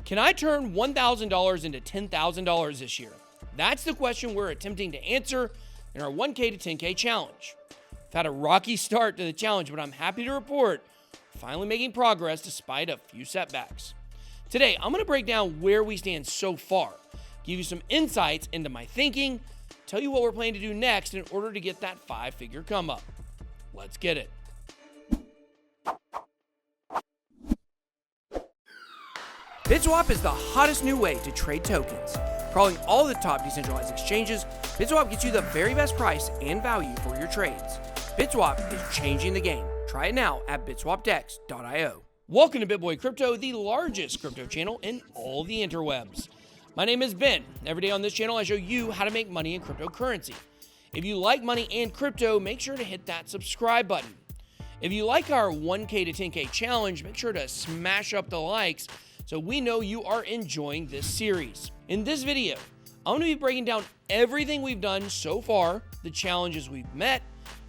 Can I turn $1,000 into $10,000 this year? That's the question we're attempting to answer in our 1K to 10K challenge. I've had a rocky start to the challenge, but I'm happy to report finally making progress despite a few setbacks. Today, I'm going to break down where we stand so far, give you some insights into my thinking, tell you what we're planning to do next in order to get that 5-figure come up. Let's get it. BitSwap is the hottest new way to trade tokens. Crawling all the top decentralized exchanges, BitSwap gets you the very best price and value for your trades. BitSwap is changing the game. Try it now at bitswapdex.io. Welcome to BitBoy Crypto, the largest crypto channel in all the interwebs. My name is Ben. Every day on this channel, I show you how to make money in cryptocurrency. If you like money and crypto, make sure to hit that subscribe button. If you like our 1K to 10K challenge, make sure to smash up the likes so we know you are enjoying this series. In this video, I'm going to be breaking down everything we've done so far, the challenges we've met,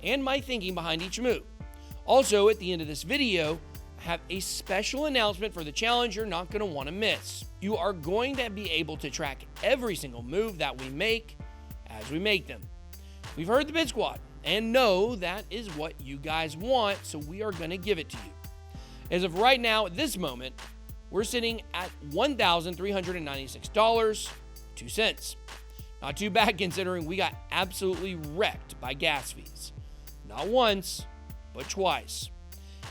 and my thinking behind each move. Also, at the end of this video, I have a special announcement for the challenge you're not going to want to miss. You are going to be able to track every single move that we make as we make them. We've heard the Bit Squad and know that is what you guys want, so we are going to give it to you. As of right now, at this moment, we're sitting at $1,396.02. Not too bad considering we got absolutely wrecked by gas fees. Not once, but twice.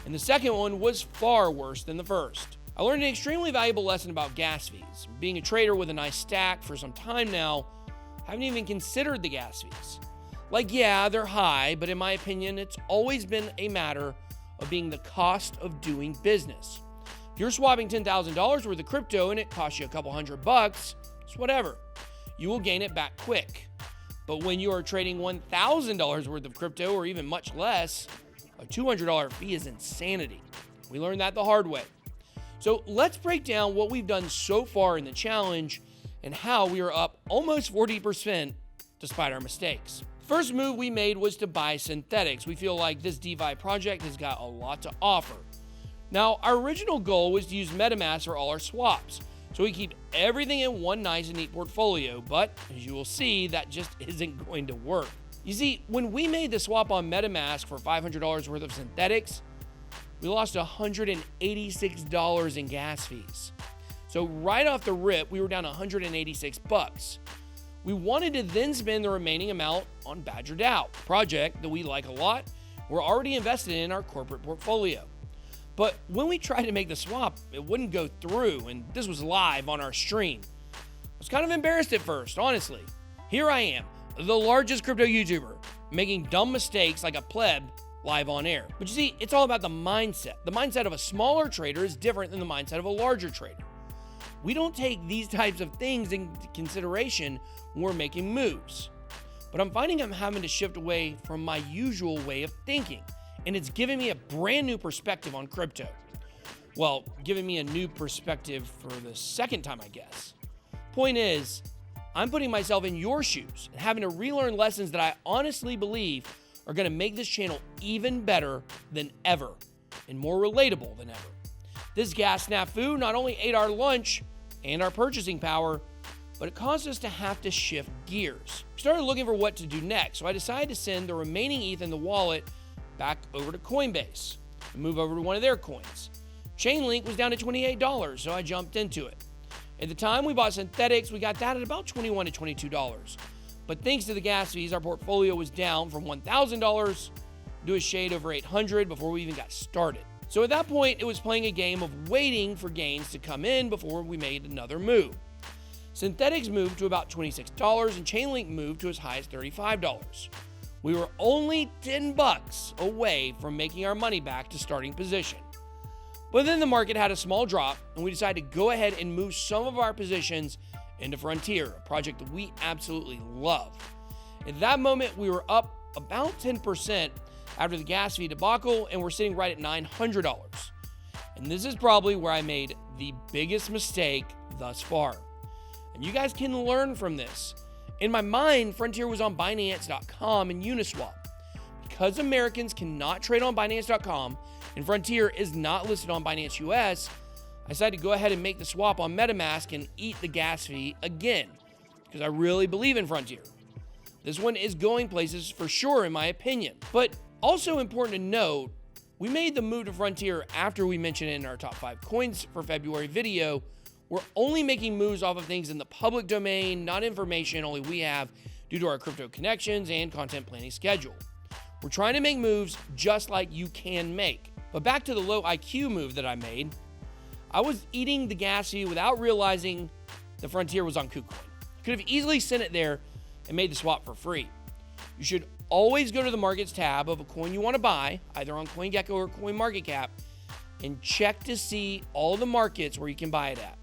And the second one was far worse than the first. I learned an extremely valuable lesson about gas fees. Being a trader with a nice stack for some time now, I haven't even considered the gas fees. Like, yeah, they're high, but in my opinion, it's always been a matter of being the cost of doing business. If you're swapping $10,000 worth of crypto and it costs you a couple $100, it's whatever. You will gain it back quick. But when you are trading $1,000 worth of crypto or even much less, a $200 fee is insanity. We learned that the hard way. So let's break down what we've done so far in the challenge and how we are up almost 40% despite our mistakes. First move we made was to buy synthetics. We feel like this DeFi project has got a lot to offer. Now, our original goal was to use MetaMask for all our swaps, so we keep everything in one nice and neat portfolio, but as you will see, that just isn't going to work. You see, when we made the swap on MetaMask for $500 worth of synthetics, we lost $186 in gas fees. So right off the rip, we were down $186. We wanted to then spend the remaining amount on Badger DAO, a project that we like a lot. We're already invested in our corporate portfolio. But when we tried to make the swap, it wouldn't go through, and this was live on our stream. I was kind of embarrassed at first, honestly. Here I am, the largest crypto YouTuber, making dumb mistakes like a pleb live on air. But you see, it's all about the mindset. The mindset of a smaller trader is different than the mindset of a larger trader. We don't take these types of things into consideration when we're making moves. But I'm finding I'm having to shift away from my usual way of thinking. And it's giving me a brand new perspective on crypto. Well, giving me a new perspective for the second time, I guess. Point is, I'm putting myself in your shoes and having to relearn lessons that I honestly believe are going to make this channel even better than ever and more relatable than ever. This gas snafu not only ate our lunch and our purchasing power, but it caused us to have to shift gears. We started looking for what to do next, so I decided to send the remaining ETH in the wallet back over to Coinbase and move over to one of their coins. Chainlink was down to $28, so I jumped into it. At the time we bought synthetics, we got that at about $21 to $22. But thanks to the gas fees, our portfolio was down from $1,000 to a shade over $800 before we even got started. So at that point, it was playing a game of waiting for gains to come in before we made another move. Synthetics moved to about $26 and Chainlink moved to as high as $35. We were only $10 away from making our money back to starting position. But then the market had a small drop, and we decided to go ahead and move some of our positions into Frontier, a project that we absolutely love. At that moment, we were up about 10% after the gas fee debacle, and we're sitting right at $900. And this is probably where I made the biggest mistake thus far. And you guys can learn from this. In my mind, Frontier was on Binance.com and Uniswap. Because Americans cannot trade on Binance.com and Frontier is not listed on Binance US, I decided to go ahead and make the swap on MetaMask and eat the gas fee again, because I really believe in Frontier. This one is going places for sure, in my opinion. But also important to note, we made the move to Frontier after we mentioned it in our top 5 coins for February video. We're only making moves off of things in the public domain, not information only we have due to our crypto connections and content planning schedule. We're trying to make moves just like you can make. But back to the low IQ move that I made. I was eating the gas fee without realizing the Frontier was on KuCoin. I could have easily sent it there and made the swap for free. You should always go to the markets tab of a coin you want to buy, either on CoinGecko or CoinMarketCap, and check to see all the markets where you can buy it at.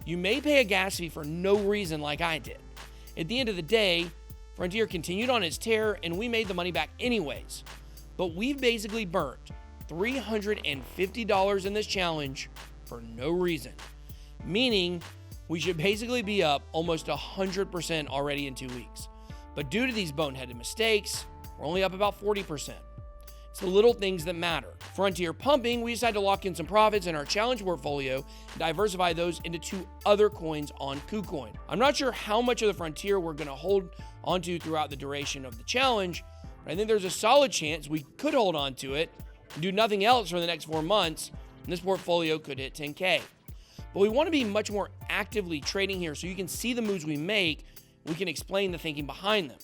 You may pay a gas fee for no reason like I did. At the end of the day, Frontier continued on its tear and we made the money back anyways. But we've basically burnt $350 in this challenge for no reason, meaning we should basically be up almost 100% already in 2 weeks. But due to these boneheaded mistakes, we're only up about 40%. It's the little things that matter. Frontier pumping, we decided to lock in some profits in our challenge portfolio and diversify those into 2 other coins on KuCoin. I'm not sure how much of the Frontier we're going to hold onto throughout the duration of the challenge, but I think there's a solid chance we could hold on to it and do nothing else for the next 4 months, and this portfolio could hit 10K. But we want to be much more actively trading here so you can see the moves we make. We can explain the thinking behind them.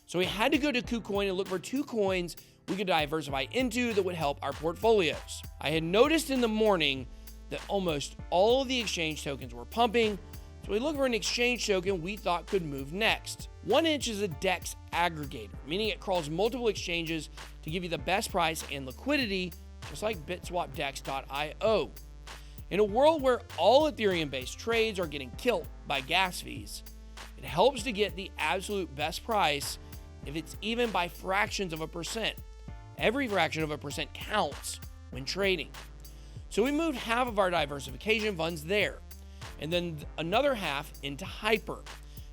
So we had to go to KuCoin and look for 2 coins we could diversify into that would help our portfolios. I had noticed in the morning that almost all of the exchange tokens were pumping, so we looked for an exchange token we thought could move next. 1inch is a DEX aggregator, meaning it crawls multiple exchanges to give you the best price and liquidity, just like BitswapDex.io. In a world where all Ethereum-based trades are getting killed by gas fees, it helps to get the absolute best price if it's even by fractions of a percent. Every fraction of a percent counts when trading. So we moved half of our diversification funds there, and then another half into Hyper.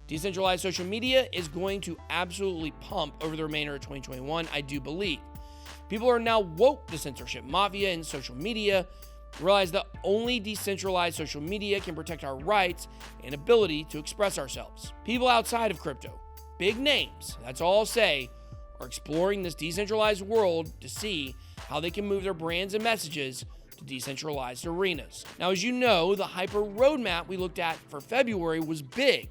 Decentralized social media is going to absolutely pump over the remainder of 2021, I do believe. People are now woke to censorship mafia and social media, realize that only decentralized social media can protect our rights and ability to express ourselves. People outside of crypto, big names, that's all I'll say, are exploring this decentralized world to see how they can move their brands and messages to decentralized arenas. Now, as you know, the Hyper roadmap we looked at for February was big,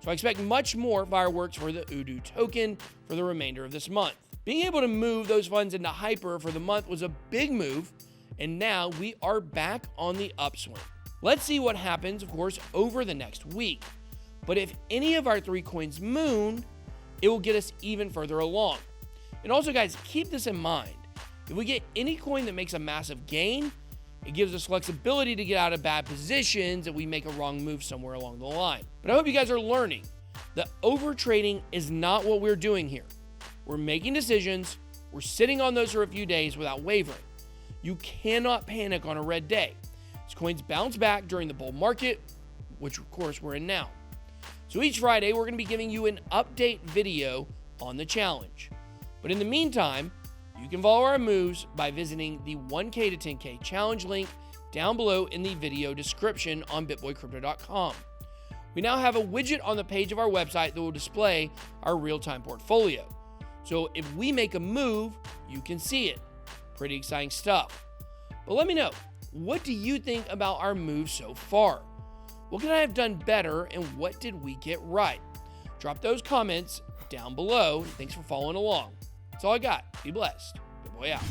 so I expect much more fireworks for the UDU token for the remainder of this month. Being able to move those funds into Hyper for the month was a big move, and now we are back on the upswing. Let's see what happens, of course, over the next week. But if any of our 3 coins moon, it will get us even further along. And also, guys, keep this in mind. If we get any coin that makes a massive gain, it gives us flexibility to get out of bad positions if we make a wrong move somewhere along the line. But I hope you guys are learning that overtrading is not what we're doing here. We're making decisions. We're sitting on those for a few days without wavering. You cannot panic on a red day. As coins bounce back during the bull market, which of course we're in now. So each Friday, we're going to be giving you an update video on the challenge. But in the meantime, you can follow our moves by visiting the 1K to 10K challenge link down below in the video description on bitboycrypto.com. We now have a widget on the page of our website that will display our real-time portfolio. So if we make a move, you can see it. Pretty exciting stuff. But let me know, what do you think about our moves so far? What could I have done better and what did we get right? Drop those comments down below. Thanks for following along. That's all I got. Be blessed. BitBoy out.